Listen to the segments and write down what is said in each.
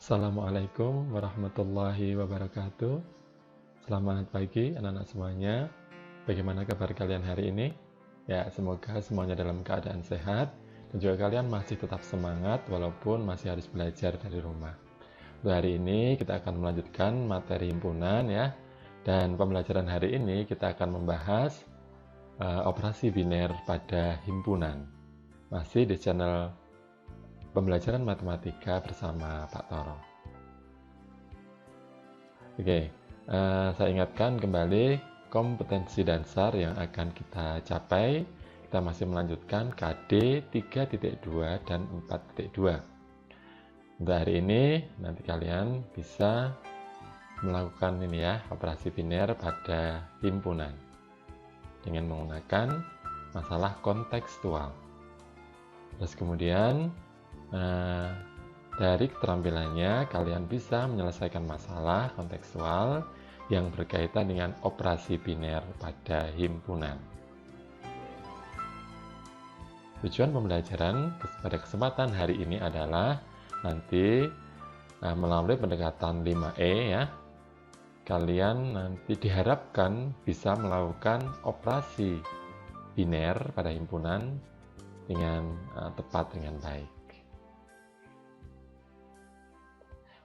Assalamualaikum warahmatullahi wabarakatuh. Selamat pagi anak-anak semuanya. Bagaimana kabar kalian hari ini? Ya, semoga semuanya dalam keadaan sehat dan juga kalian masih tetap semangat walaupun masih harus belajar dari rumah. Untuk hari ini kita akan melanjutkan materi himpunan ya. Dan pembelajaran hari ini kita akan membahas operasi biner pada himpunan. Masih di channel Pembelajaran Matematika bersama Pak Toro. Oke, saya ingatkan kembali kompetensi dasar yang akan kita capai. Kita masih melanjutkan KD 3.2 dan 4.2. Untuk hari ini, nanti kalian bisa melakukan ini ya, operasi biner pada himpunan dengan menggunakan masalah kontekstual. Terus kemudian dari keterampilannya kalian bisa menyelesaikan masalah kontekstual yang berkaitan dengan operasi biner pada himpunan. Tujuan pembelajaran pada kesempatan hari ini adalah nanti melalui pendekatan 5E ya, kalian nanti diharapkan bisa melakukan operasi biner pada himpunan dengan tepat, dengan baik.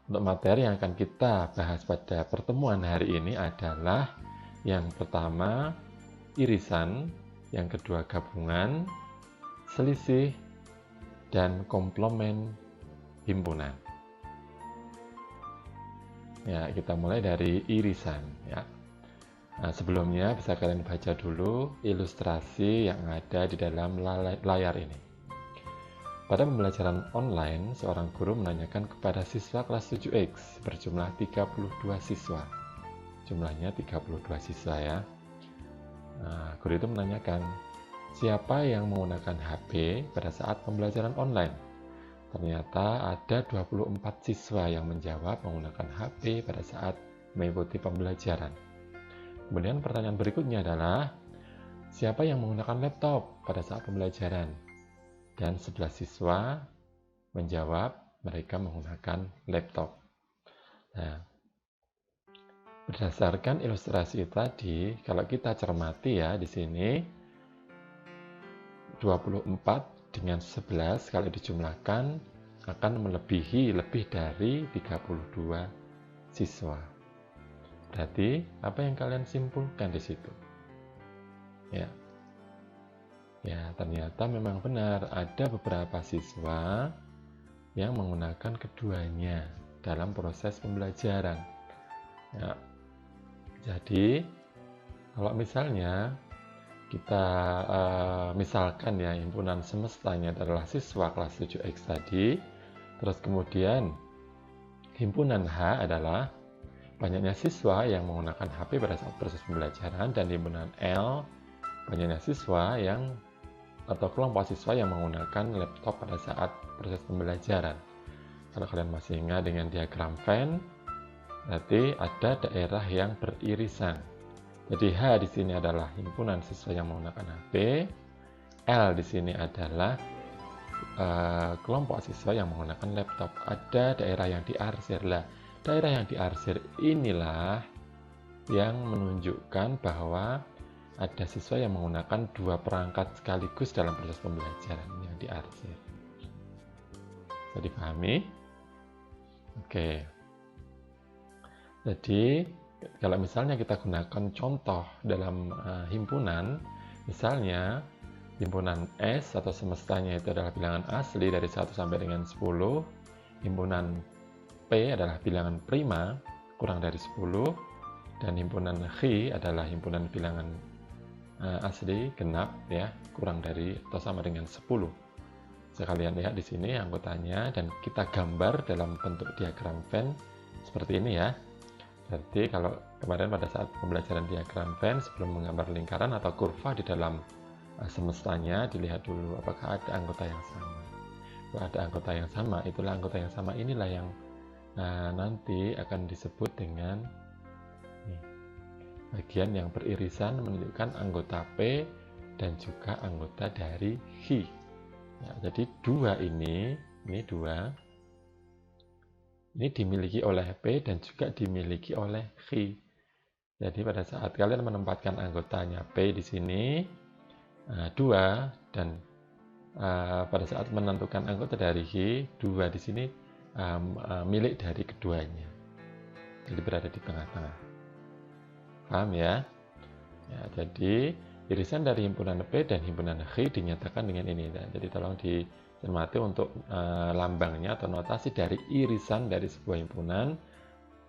Untuk materi yang akan kita bahas pada pertemuan hari ini adalah yang pertama irisan, yang kedua gabungan, selisih, dan komplement himpunan. Ya, kita mulai dari irisan ya. Nah, sebelumnya bisa kalian baca dulu ilustrasi yang ada di dalam layar ini. Pada pembelajaran online, seorang guru menanyakan kepada siswa kelas 7X berjumlah 32 siswa. Jumlahnya 32 siswa ya. Nah, guru itu menanyakan, siapa yang menggunakan HP pada saat pembelajaran online? Ternyata ada 24 siswa yang menjawab menggunakan HP pada saat mengikuti pembelajaran. Kemudian pertanyaan berikutnya adalah, siapa yang menggunakan laptop pada saat pembelajaran? Dan 11 siswa menjawab mereka menggunakan laptop. Nah, berdasarkan ilustrasi tadi, kalau kita cermati ya di sini 24 dengan 11 kalau dijumlahkan akan melebihi lebih dari 32 siswa. Berarti apa yang kalian simpulkan di situ? Ya, ternyata memang benar ada beberapa siswa yang menggunakan keduanya dalam proses pembelajaran. Ya, jadi kalau misalnya kita misalkan ya himpunan semestanya adalah siswa kelas 7X tadi, terus kemudian himpunan H adalah banyaknya siswa yang menggunakan HP pada saat proses pembelajaran, dan himpunan L banyaknya siswa yang atau kelompok siswa yang menggunakan laptop pada saat proses pembelajaran. Kalau kalian masih ingat dengan diagram Venn, berarti ada daerah yang beririsan. Jadi H di sini adalah himpunan siswa yang menggunakan HP, L di sini adalah kelompok siswa yang menggunakan laptop. Ada daerah yang diarsir lah. Daerah yang diarsir inilah yang menunjukkan bahwa ada siswa yang menggunakan dua perangkat sekaligus dalam proses pembelajaran yang diarsir. Bisa dipahami? Oke. Jadi, kalau misalnya kita gunakan contoh dalam himpunan, misalnya himpunan S atau semestanya itu adalah bilangan asli dari 1 sampai dengan 10, himpunan P adalah bilangan prima kurang dari 10, dan himpunan H adalah himpunan bilangan asli genap ya, kurang dari atau sama dengan 10. Sekalian lihat di sini anggotanya dan kita gambar dalam bentuk diagram Venn seperti ini ya. Berarti kalau kemarin pada saat pembelajaran diagram Venn, sebelum menggambar lingkaran atau kurva di dalam semestanya, dilihat dulu apakah ada anggota yang sama. Kalau ada anggota yang sama, itulah anggota yang sama inilah yang nanti akan disebut dengan bagian yang beririsan, menunjukkan anggota P dan juga anggota dari H. Ya, jadi dua ini dua ini dimiliki oleh P dan juga dimiliki oleh Q. Jadi pada saat kalian menempatkan anggotanya P di sini 2 dan pada saat menentukan anggota dari Q, 2 di sini milik dari keduanya. Jadi berada di tengah-tengah. Paham ya? Ya, jadi irisan dari himpunan P dan himpunan Q dinyatakan dengan ini. Nah, jadi tolong dicermati untuk lambangnya atau notasi dari irisan dari sebuah himpunan.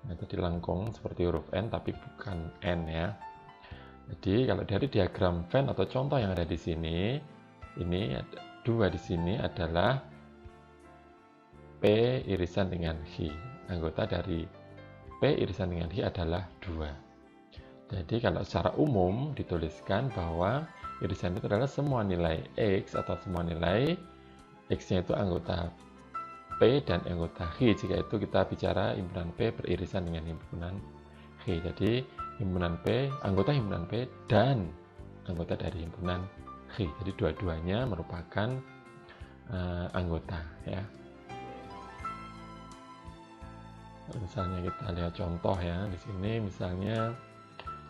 Nah, tadi lengkung seperti huruf N tapi bukan N ya. Jadi kalau dari diagram Venn atau contoh yang ada di sini, ini ada 2 di sini adalah P irisan dengan Q. Anggota dari P irisan dengan Q adalah 2. Jadi kalau secara umum dituliskan bahwa irisan itu adalah semua nilai X atau semua nilai X-nya itu anggota P dan anggota Q. Jika itu kita bicara himpunan P beririsan dengan himpunan Q. Jadi himpunan P, anggota himpunan P dan anggota dari himpunan Q. Jadi dua-duanya merupakan anggota ya. Misalnya kita lihat contoh ya di sini, misalnya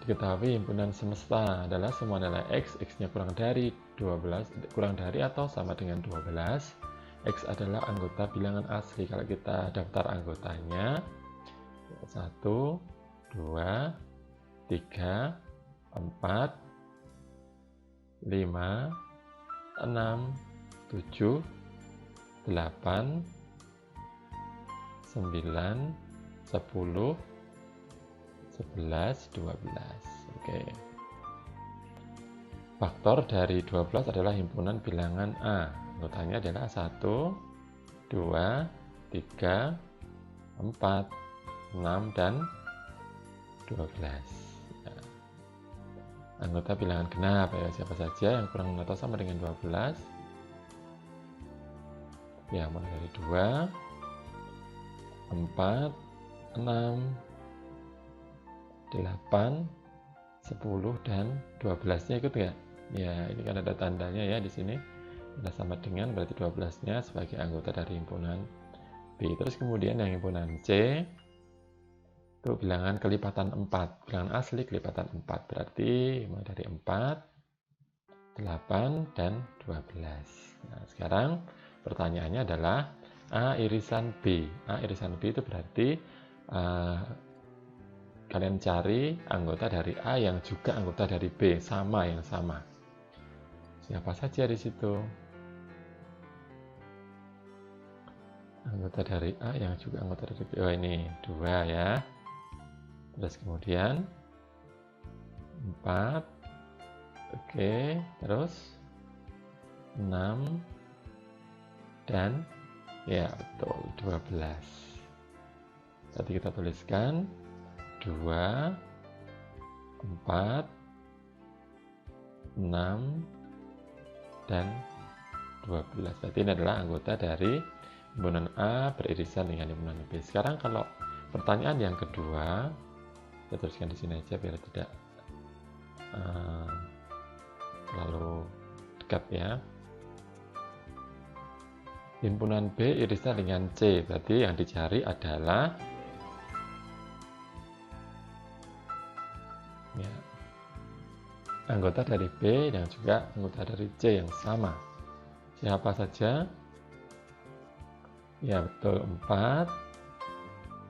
diketahui himpunan semesta adalah semua nilai X, X-nya kurang dari 12, kurang dari atau sama dengan 12. X adalah anggota bilangan asli. Kalau kita daftar anggotanya 1, 2, 3, 4, 5, 6, 7, 8, 9, 10, 11, 12. Oke. Faktor dari 12 adalah himpunan bilangan A. Anggotanya adalah 1, 2, 3, 4, 6, dan 12. Ya. Anggota bilangan genap ya, siapa saja yang kurang atau sama dengan 12. Ya, mulai dari 2, 4, 6, 8, 10, dan 12-nya ikut nggak? Ya, ini kan ada tandanya ya di sini. Ada sama dengan, berarti 12-nya sebagai anggota dari himpunan B. Terus kemudian yang himpunan C, itu bilangan kelipatan 4. Bilangan asli kelipatan 4. Berarti mulai dari 4, 8, dan 12. Nah, sekarang pertanyaannya adalah A irisan B. A irisan B itu berarti kalian cari anggota dari A yang juga anggota dari B, sama yang sama. Siapa saja di situ? Anggota dari A yang juga anggota dari B. Oh, ini 2 ya. Terus kemudian 4. Oke, terus 6 dan ya betul 12. Tadi kita tuliskan 2, 4, 6, dan 12. Berarti ini adalah anggota dari himpunan A beririsan dengan himpunan B. Sekarang kalau pertanyaan yang kedua, saya tuliskan di sini aja biar tidak terlalu dekat ya. Himpunan B irisan dengan C, berarti yang dicari adalah ya, anggota dari B dan juga anggota dari C yang sama. Siapa saja? Ya betul 4.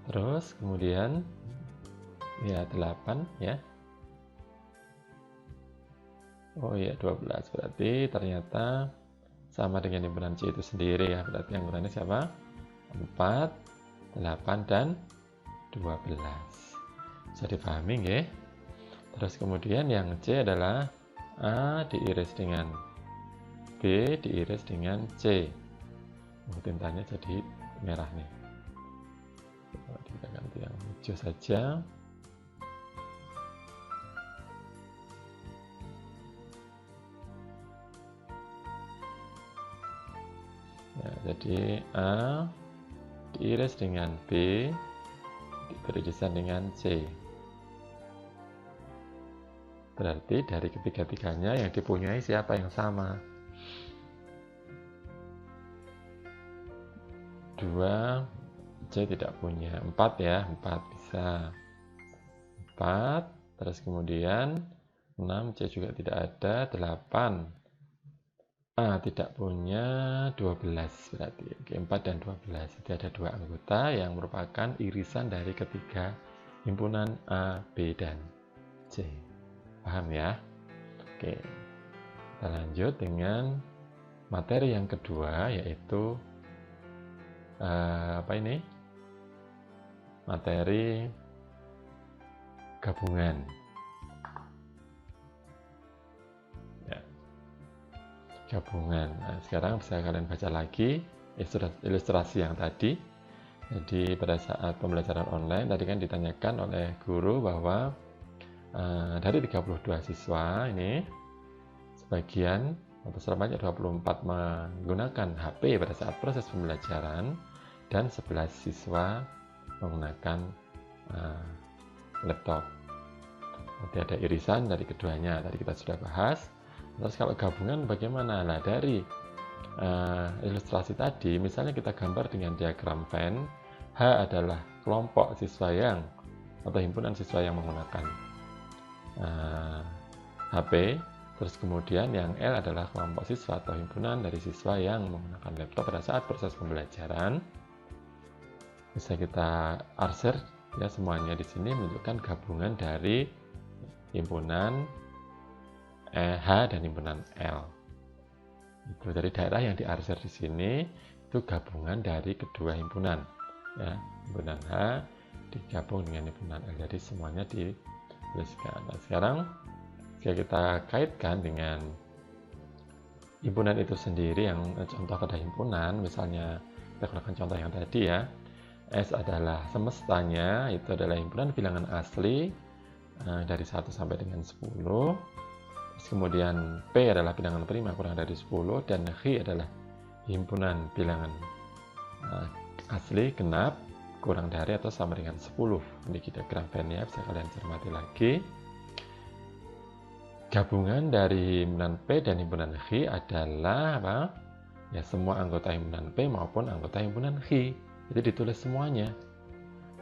Terus kemudian ya 8 ya. Oh ya 12, berarti ternyata sama dengan himpunan C itu sendiri ya. Berarti anggotanya siapa? 4, 8, dan 12. Bisa dipahami nggih? Terus kemudian yang C adalah A diiris dengan B diiris dengan C. Tintanya jadi merah nih. Kita ganti yang hijau saja. Ya, jadi A diiris dengan B beririsan dengan C. Berarti dari ketiga-tiganya yang dipunyai siapa yang sama? 2, C C tidak punya 4 ya, 4 bisa 4, terus kemudian 6, C juga tidak ada, 8 A tidak punya 12 berarti. Oke, 4 dan 12. Jadi ada dua anggota yang merupakan irisan dari ketiga himpunan A, B, dan C. Paham ya? Oke. Kita lanjut dengan materi yang kedua, yaitu apa ini? Materi gabungan. Ya. Gabungan. Nah, sekarang bisa kalian baca lagi ilustrasi yang tadi. Jadi pada saat pembelajaran online tadi kan ditanyakan oleh guru bahwa dari 32 siswa ini sebagian atau sebanyak 24 menggunakan HP pada saat proses pembelajaran dan 11 siswa menggunakan laptop. Nanti ada irisan dari keduanya, tadi kita sudah bahas. Terus kalau gabungan bagaimana? Nah, dari ilustrasi tadi, misalnya kita gambar dengan diagram Venn, H adalah kelompok siswa yang atau himpunan siswa yang menggunakan HP, terus kemudian yang L adalah kelompok siswa atau himpunan dari siswa yang menggunakan laptop pada saat proses pembelajaran. Bisa kita arsir ya, semuanya di sini menunjukkan gabungan dari himpunan H dan himpunan L. Itu dari daerah yang diarsir di sini itu gabungan dari kedua himpunan ya, himpunan H digabung dengan himpunan L. Jadi semuanya dituliskan. Nah, sekarang jika kita kaitkan dengan himpunan itu sendiri, yang contoh pada himpunan, misalnya kita gunakan contoh yang tadi ya, S adalah semestanya, itu adalah himpunan bilangan asli dari 1 sampai dengan 10. Terus kemudian P adalah bilangan prima kurang dari 10, dan H adalah himpunan bilangan asli genap kurang dari atau sama dengan 10. Ini diagram Venn-nya, bisa kalian cermati lagi. Gabungan dari himpunan P dan himpunan H adalah apa? Ya, semua anggota himpunan P maupun anggota himpunan H. Jadi ditulis semuanya.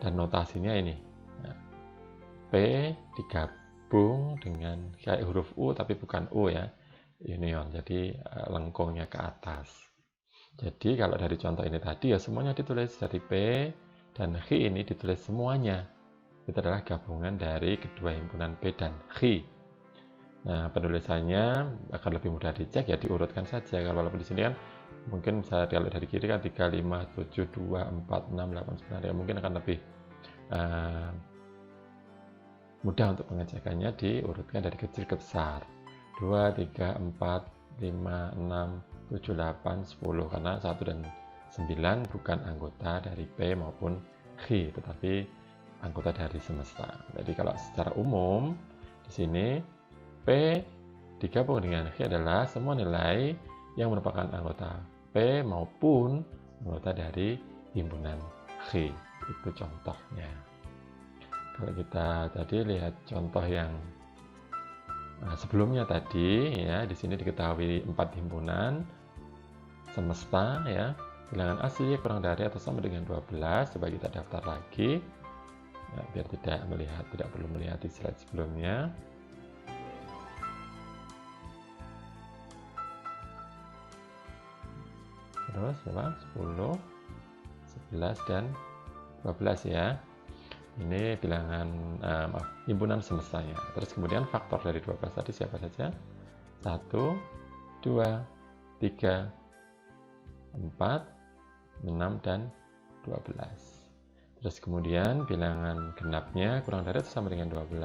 Dan notasinya ini. Nah, P digabung dengan kayak huruf U tapi bukan U ya. Union. Jadi lengkungnya ke atas. Jadi kalau dari contoh ini tadi ya semuanya ditulis dari P dan H ini ditulis semuanya. Itu adalah gabungan dari kedua himpunan P dan H. Nah, penulisannya akan lebih mudah dicek ya, diurutkan saja. Kalau di sini kan mungkin bisa kalau dari kiri kan 3, 5, 7, 2, 4, 6, 8, 9 ya, mungkin akan lebih mudah untuk pengecekannya diurutkan dari kecil ke besar. 2, 3, 4, 5, 6, 7, 8, 10 karena 1 dan 9 bukan anggota dari P maupun H, tetapi anggota dari semesta. Jadi kalau secara umum di sini P digabung dengan H adalah semua nilai yang merupakan anggota P maupun anggota dari himpunan H. Itu contohnya. Kalau kita tadi lihat contoh yang sebelumnya tadi ya, di sini diketahui 4 himpunan semesta ya, bilangan asli kurang dari atau sama dengan 12. Coba kita daftar lagi ya, biar tidak perlu melihat di slide sebelumnya. Terus apa? 10, 11 dan 12 ya. Ini bilangan himpunan semestanya. Terus kemudian faktor dari 12 tadi siapa saja? 1, 2, 3, 4, 6 dan 12. Terus kemudian bilangan genapnya kurang dari atau sama dengan 12.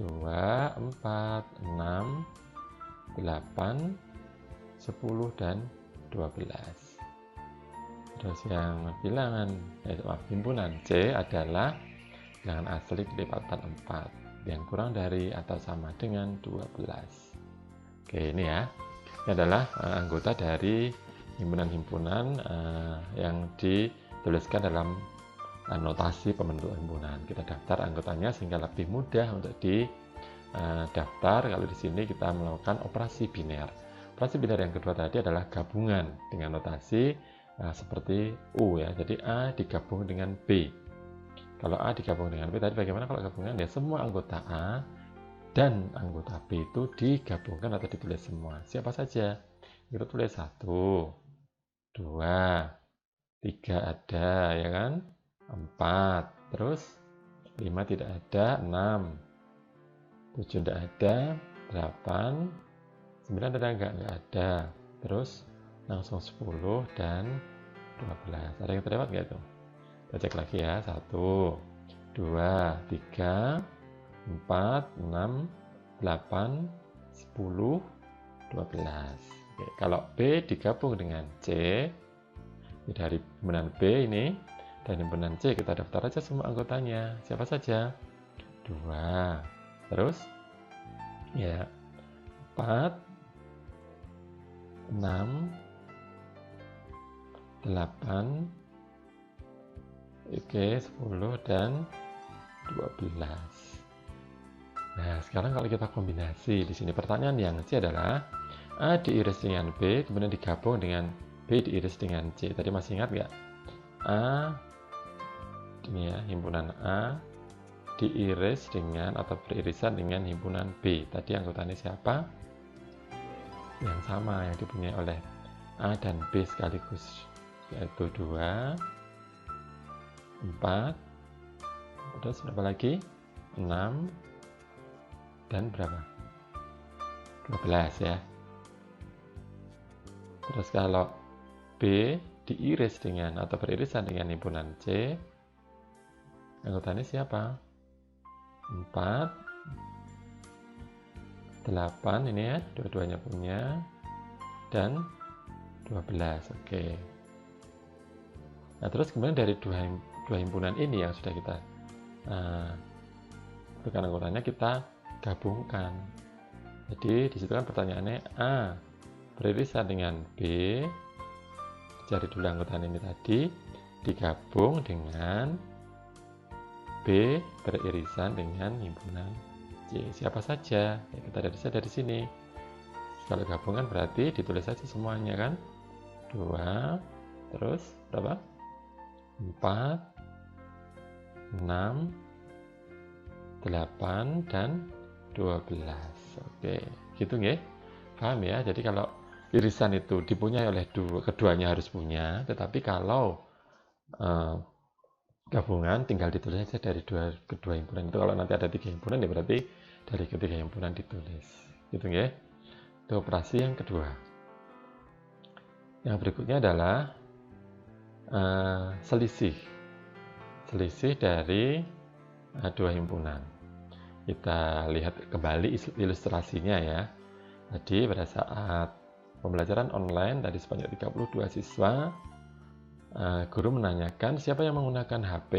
2, 4, 6, 8, 10 dan 12. Terus yang bilangan himpunan C adalah bilangan asli kelipatan 4 yang kurang dari atau sama dengan 12. Oke, ini ya. Ini adalah anggota dari himpunan-himpunan yang dituliskan dalam notasi pembentuk himpunan. Kita daftar anggotanya sehingga lebih mudah untuk didaftar. Kalau di sini kita melakukan operasi biner. Operasi biner yang kedua tadi adalah gabungan dengan notasi Nah, seperti U ya. Jadi A digabung dengan B. Kalau A digabung dengan B, tadi bagaimana kalau gabungan? Ya semua anggota A dan anggota B itu digabungkan atau ditulis semua. Siapa saja? Kita tulis 1, 2, 3 ada, ya kan? 4, terus 5 tidak ada, 6, 7 tidak ada, 8, 9 ada enggak? Enggak ada. Terus langsung 10 dan 12. Ada yang terlewat enggak itu? Kita cek lagi ya. 1, 2, 3, 4, 6, 8, 10, 12. Oke, kalau B digabung dengan C, dari himpunan B ini dan himpunan C, kita daftar aja semua anggotanya. Siapa saja? 2. Terus ya 4, 6, 8, oke, 10 dan 12. Nah, sekarang kalau kita kombinasi di sini, pertanyaan yang C adalah A diiris dengan B, kemudian digabung dengan B diiris dengan C. Tadi masih ingat nggak? A, ini ya, himpunan A diiris dengan atau beririsan dengan himpunan B. Tadi anggotanya siapa? Yang sama yang dipunyai oleh A dan B sekaligus, yaitu 2, 4, terus berapa lagi? 6, dan berapa? 12 ya. Terus kalau B diiris dengan atau beririsan dengan himpunan C, anggotanya siapa? 4, 8 ini ya, dua-duanya punya, dan 12. Oke. Nah, terus kemudian dari dua himpunan ini yang sudah kita bukan anggotanya, kita gabungkan. Jadi disitu kan pertanyaannya A beririsan dengan B, cari dulu anggota ini tadi, digabung dengan B beririsan dengan himpunan C. Siapa saja? Ya, kita dari sini. Kalau gabungan berarti ditulis saja semuanya kan? 2, terus berapa? 4, 6, 8, dan 12. Oke, gitu nggih? Paham ya? Jadi kalau irisan itu dipunyai oleh keduanya harus punya, tetapi kalau gabungan tinggal ditulis saja dari kedua himpunan itu. Kalau nanti ada 3 himpunan ya berarti dari ketiga himpunan ditulis. Gitu nggih? Itu operasi yang kedua. Yang berikutnya adalah selisih dari dua himpunan. Kita lihat kembali ilustrasinya ya. Jadi pada saat pembelajaran online tadi sebanyak 32 siswa, guru menanyakan siapa yang menggunakan HP,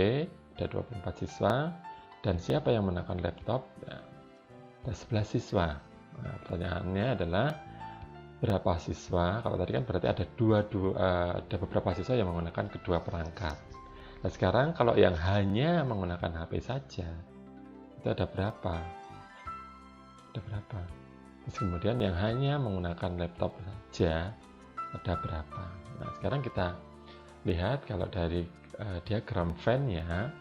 ada 24 siswa, dan siapa yang menggunakan laptop, ada 11 siswa. Nah, pertanyaannya adalah berapa siswa? Kalau tadi kan berarti ada ada beberapa siswa yang menggunakan kedua perangkat. Nah, sekarang kalau yang hanya menggunakan HP saja, itu ada berapa? Ada berapa? Terus kemudian yang hanya menggunakan laptop saja, ada berapa? Nah, sekarang kita lihat kalau dari diagram Venn-nya,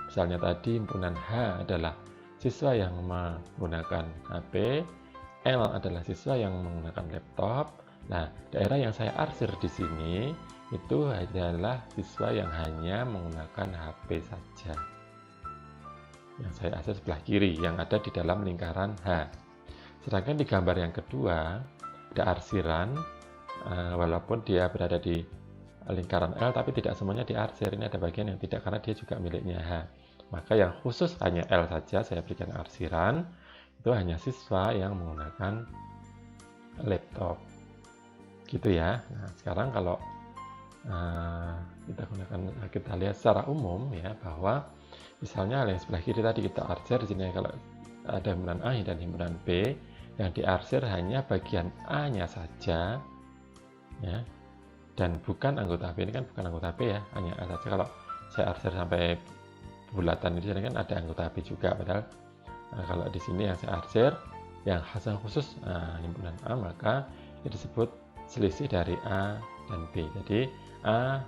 misalnya tadi himpunan H adalah siswa yang menggunakan HP, L adalah siswa yang menggunakan laptop. Nah, daerah yang saya arsir di sini itu adalah siswa yang hanya menggunakan HP saja. Yang saya arsir sebelah kiri, yang ada di dalam lingkaran H. Sedangkan di gambar yang kedua, ada arsiran, walaupun dia berada di lingkaran L, tapi tidak semuanya diarsir. Ini ada bagian yang tidak, karena dia juga miliknya H. Maka yang khusus hanya L saja saya berikan arsiran, itu hanya siswa yang menggunakan laptop. Gitu ya. Nah, sekarang kalau kita lihat secara umum ya, bahwa misalnya yang sebelah kiri tadi kita arsir di sini, kalau ada himpunan A dan himpunan B, yang diarsir hanya bagian A-nya saja ya, dan bukan anggota B. Ini kan bukan anggota B ya, hanya A saja. Kalau saya arsir sampai bulatan di sini kan ada anggota B juga, padahal kalau di sini yang saya arsir yang khusus himpunan A, maka itu disebut selisih dari A dan B. Jadi A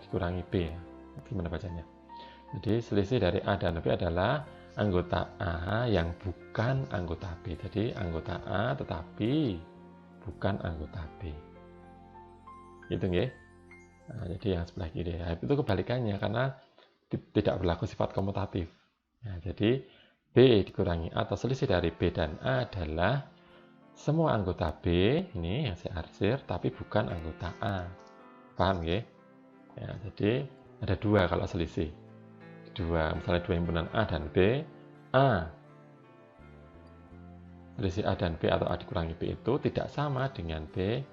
dikurangi B ya. Gimana bacanya? Jadi selisih dari A dan B adalah anggota A yang bukan anggota B. Jadi anggota A tetapi bukan anggota B. Gitu nggih. Nah, jadi yang sebelah kiri ya, itu kebalikannya karena tidak berlaku sifat komutatif. Nah, jadi B dikurangi A atau selisih dari B dan A adalah semua anggota B, ini yang saya arsir, tapi bukan anggota A. Paham ya? Ya, jadi ada dua kalau selisih. Misalnya dua himpunan A dan B, A selisih A dan B atau A dikurangi B itu tidak sama dengan B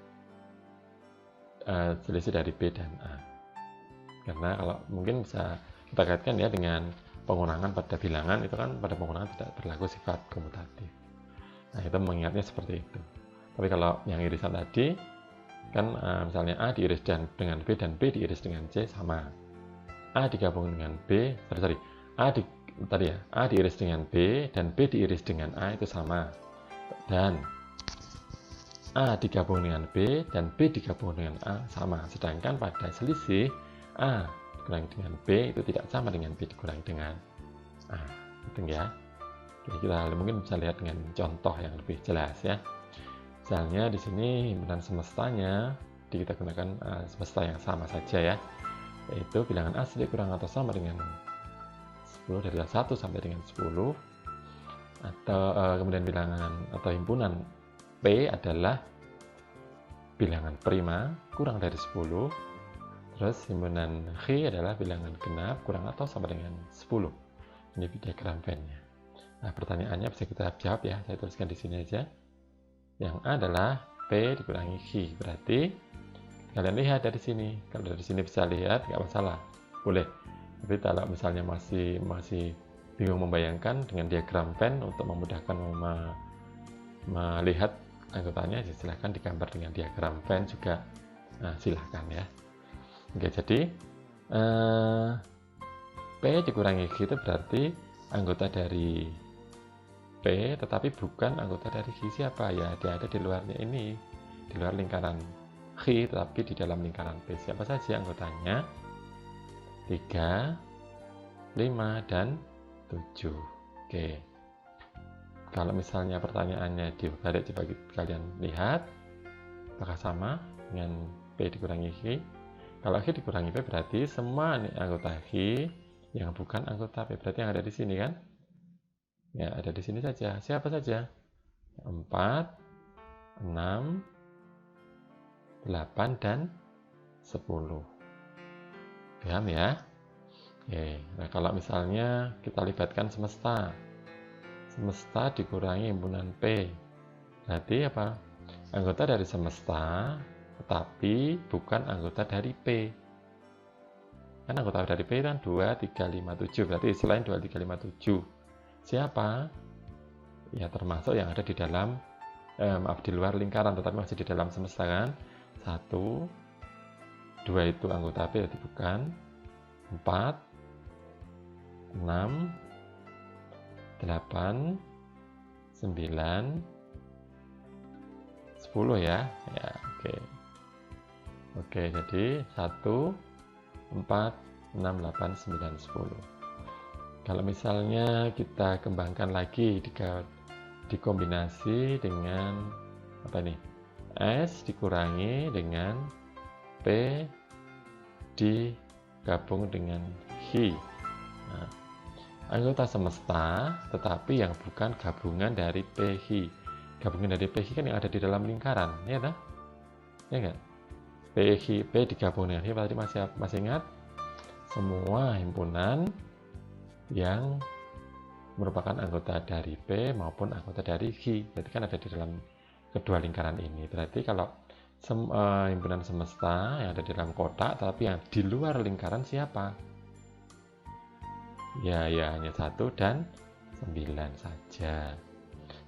selisih dari B dan A. Karena kalau mungkin bisa kita kaitkan ya dengan pengurangan pada bilangan, itu kan pada pengurangan tidak berlaku sifat komutatif. Nah, itu mengingatnya seperti itu. Tapi kalau yang irisan tadi kan misalnya A diiris dengan B dan B diiris dengan C sama. A digabung dengan B, A diiris dengan B dan B diiris dengan A itu sama. Dan A digabung dengan B dan B digabung dengan A sama. Sedangkan pada selisih A dikurangi dengan B itu tidak sama dengan B dikurangi dengan A. Gitu ya. Jadi kita mungkin bisa lihat dengan contoh yang lebih jelas ya. Misalnya di sini himpunan semestanya kita gunakan semesta yang sama saja ya. Yaitu bilangan asli kurang atau sama dengan 10 dari 1 sampai dengan 10. Atau kemudian bilangan atau himpunan P adalah bilangan prima kurang dari 10. Terus himpunan H adalah bilangan genap kurang atau sama dengan 10. Ini diagram Venn-nya. Nah, pertanyaannya bisa kita jawab ya. Saya tuliskan di sini aja. Yang A adalah P dikurangi H. Berarti kalian lihat dari sini. Kalau dari sini bisa lihat, nggak masalah. Boleh. Tapi kalau misalnya masih bingung membayangkan dengan diagram Venn untuk memudahkan melihat anggotanya, silahkan digambar dengan diagram Venn juga. Nah, silahkan ya. Oke, jadi P dikurangi G itu berarti anggota dari P tetapi bukan anggota dari G. Siapa ya? Dia ada di luarnya ini, di luar lingkaran G tetapi di dalam lingkaran P. Siapa saja anggotanya? 3, 5, dan 7. Oke. Kalau misalnya pertanyaannya dibalik, coba kalian lihat apakah sama dengan P dikurangi G. Kalau G dikurangi P berarti semua anggota G yang bukan anggota P. Berarti yang ada di sini kan? Ya, ada di sini saja. Siapa saja? 4, 6, 8, dan 10. Paham ya? Oke. Nah, kalau misalnya kita libatkan semesta. Semesta dikurangi himpunan P. Berarti apa? Anggota dari semesta tetapi bukan anggota dari P. Kan anggota dari P kan 2, 3, 5, 7. Berarti selain 2, 3, 5, 7. Siapa? Ya termasuk yang ada di dalam di luar lingkaran tetapi masih di dalam semesta kan. 1, 2 itu anggota P, berarti bukan. 4, 6, 8, 9, 10 ya. Ya, oke. Oke, jadi 1, 4, 6, 8, 9, 10. Kalau misalnya kita kembangkan lagi dikombinasi dengan apa nih? S dikurangi dengan P digabung dengan H. Nah, anggota semesta tetapi yang bukan gabungan dari PH. Gabungan dari PH kan yang ada di dalam lingkaran, ya kan? Ya enggak? P digabung dengan H berarti masih ingat semua himpunan yang merupakan anggota dari P maupun anggota dari H. Berarti kan ada di dalam kedua lingkaran ini. Berarti kalau himpunan semesta yang ada di dalam kotak tapi yang di luar lingkaran siapa? Ya hanya 1 dan 9 saja.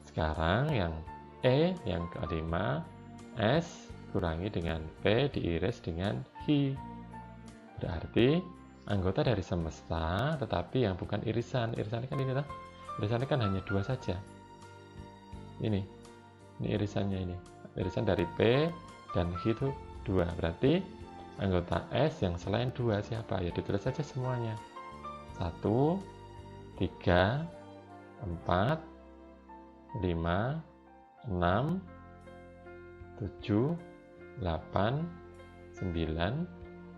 Sekarang yang E yang kelima, S kurangi dengan P diiris dengan H. Berarti anggota dari semesta tetapi yang bukan irisan. Irisan kan ini lah. Irisannya kan hanya 2 saja. Ini irisannya ini. irisan dari P dan H itu 2. Berarti anggota S yang selain 2 siapa? Ya ditulis saja semuanya. 1, 3, 4, 5, 6, 7, 8, 9,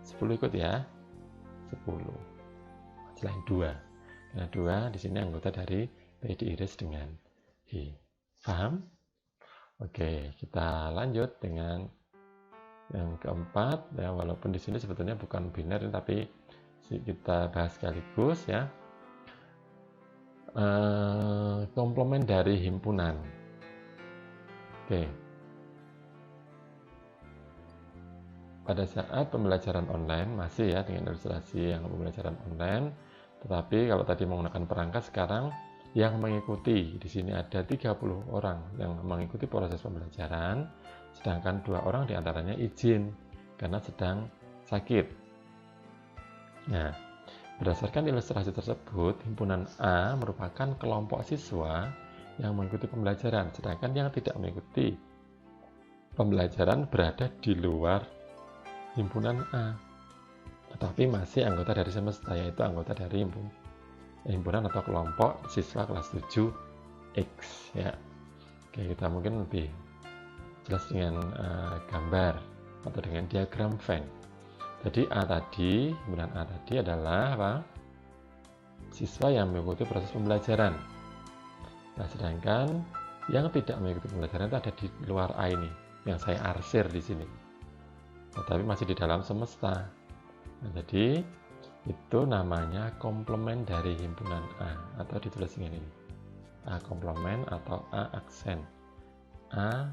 10 ikut ya. 10. Selain 2. Nah, 2 di sini anggota dari P diiris dengan H. Paham? Oke, kita lanjut dengan yang keempat ya, walaupun di sini sebetulnya bukan biner tapi kita bahas sekaligus ya. Komplement dari himpunan. Oke. Pada saat pembelajaran online masih ya dengan ilustrasi yang pembelajaran online, tetapi kalau tadi menggunakan perangkat, sekarang yang mengikuti di sini ada 30 orang yang mengikuti proses pembelajaran, sedangkan 2 orang diantaranya izin karena sedang sakit. Nah, berdasarkan ilustrasi tersebut, himpunan A merupakan kelompok siswa yang mengikuti pembelajaran, sedangkan yang tidak mengikuti pembelajaran berada di luar himpunan A, tetapi masih anggota dari semesta, yaitu anggota dari himpunan atau kelompok siswa kelas 7X ya. Oke, kita mungkin lebih jelas dengan gambar atau dengan diagram Venn. Jadi himpunan A tadi adalah apa? Siswa yang mengikuti proses pembelajaran. Nah, sedangkan yang tidak mengikuti pembelajaran itu ada di luar A ini, yang saya arsir di sini. Tetapi masih di dalam semesta. Nah, jadi itu namanya komplement dari himpunan A, atau ditulis ini A komplement atau A aksen. A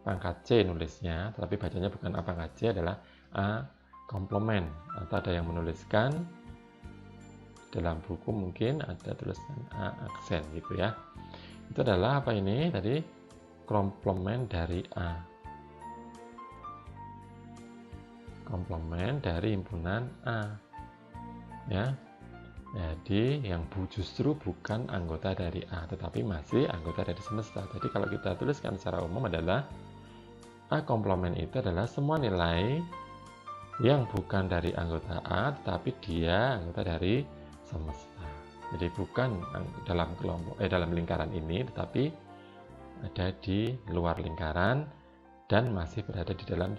pangkat C nulisnya, tapi bacanya bukan A pangkat C, adalah A komplement, atau ada yang menuliskan dalam buku mungkin ada tulisan A aksen gitu ya. Itu adalah apa ini tadi? Komplement dari A. Komplement dari himpunan A. Ya, jadi yang justru bukan anggota dari A, tetapi masih anggota dari semesta. Jadi kalau kita tuliskan secara umum adalah A komplement itu adalah semua nilai yang bukan dari anggota A, tetapi dia anggota dari semesta. Jadi bukan dalam dalam lingkaran ini, tetapi ada di luar lingkaran dan masih berada di dalam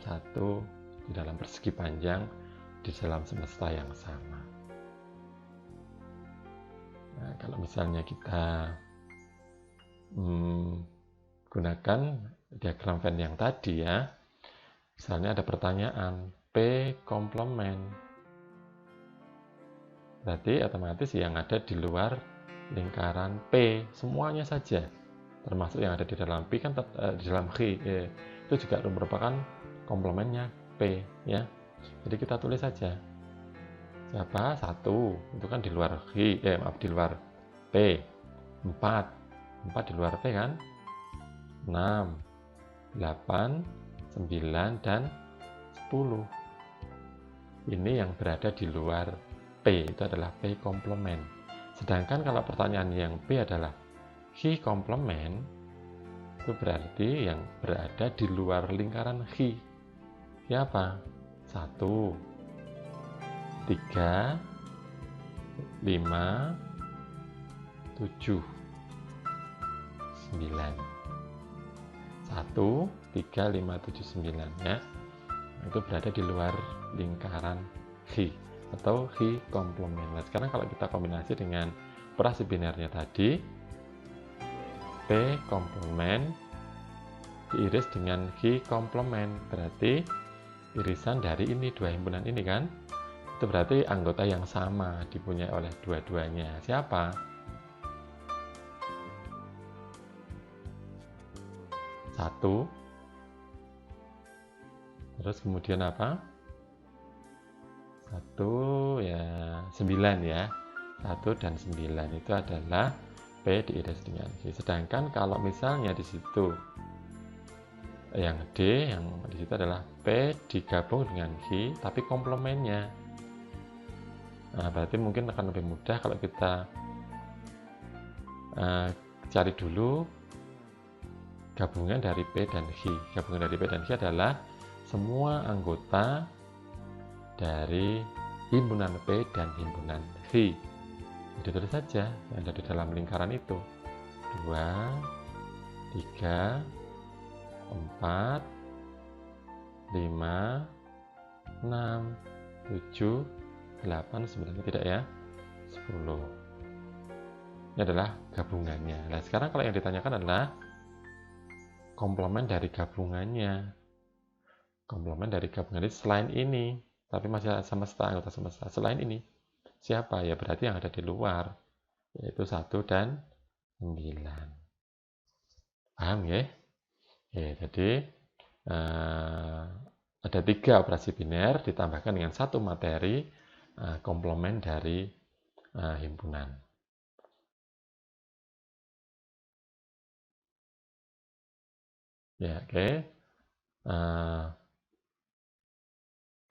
persegi panjang di dalam semesta yang sama. Nah, kalau misalnya kita gunakan diagram Venn yang tadi ya, misalnya ada pertanyaan P komplement, berarti otomatis yang ada di luar lingkaran P semuanya saja, termasuk yang ada di dalam P kan di dalam G itu juga merupakan komplementnya P ya. Jadi kita tulis saja. Siapa? 1 itu kan di luar di luar P. 4 di luar P kan. 6, 8, 9 dan 10. Ini yang berada di luar P, itu adalah P komplement. Sedangkan kalau pertanyaan yang P adalah H komplement, itu berarti yang berada di luar lingkaran H. Siapa? 1, 3, 5, 7, 9. 1, 3, 5, 7, 9 ya. Itu berada di luar lingkaran H atau H komplement. Nah, sekarang kalau kita kombinasi dengan operasi binernya tadi, P komplement diiris dengan H komplement, berarti irisan dari ini, dua himpunan ini kan. Itu berarti anggota yang sama dipunyai oleh dua-duanya. Siapa? Satu. Terus kemudian apa? 1 ya 9 ya. 1 dan 9 itu adalah P diiris dengan G. Sedangkan kalau misalnya di situ yang D, yang di situ adalah P digabung dengan G tapi komplemennya. Nah, berarti mungkin akan lebih mudah kalau kita cari dulu gabungan dari P dan H. Gabungan dari P dan H adalah semua anggota dari himpunan P dan himpunan H. Jadi tulis saja yang ada di dalam lingkaran itu. 2, 3, 4, 5, 6, 7, 8, 9, tidak ya, 10. Ini adalah gabungannya. Nah, sekarang kalau yang ditanyakan adalah komplement dari gabungannya. Komplement dari gabungan ini selain ini, tapi masih semesta, anggota semesta. Selain ini, siapa? Ya berarti yang ada di luar, yaitu 1 dan 9. Paham ya? Ya, jadi ada 3 operasi biner ditambahkan dengan 1 materi komplement dari himpunan. Ya, oke.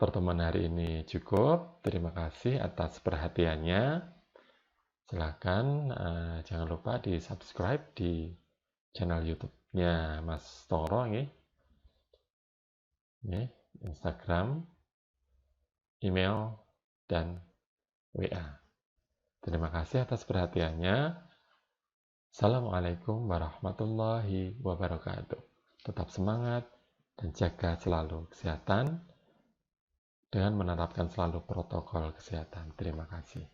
Pertemuan hari ini cukup. Terima kasih atas perhatiannya. Silakan jangan lupa di subscribe di channel YouTube-nya Mas Toro nih. Instagram, email, dan WA. Terima kasih atas perhatiannya. Assalamualaikum warahmatullahi wabarakatuh. Tetap semangat dan jaga selalu kesehatan dengan menerapkan selalu protokol kesehatan. Terima kasih.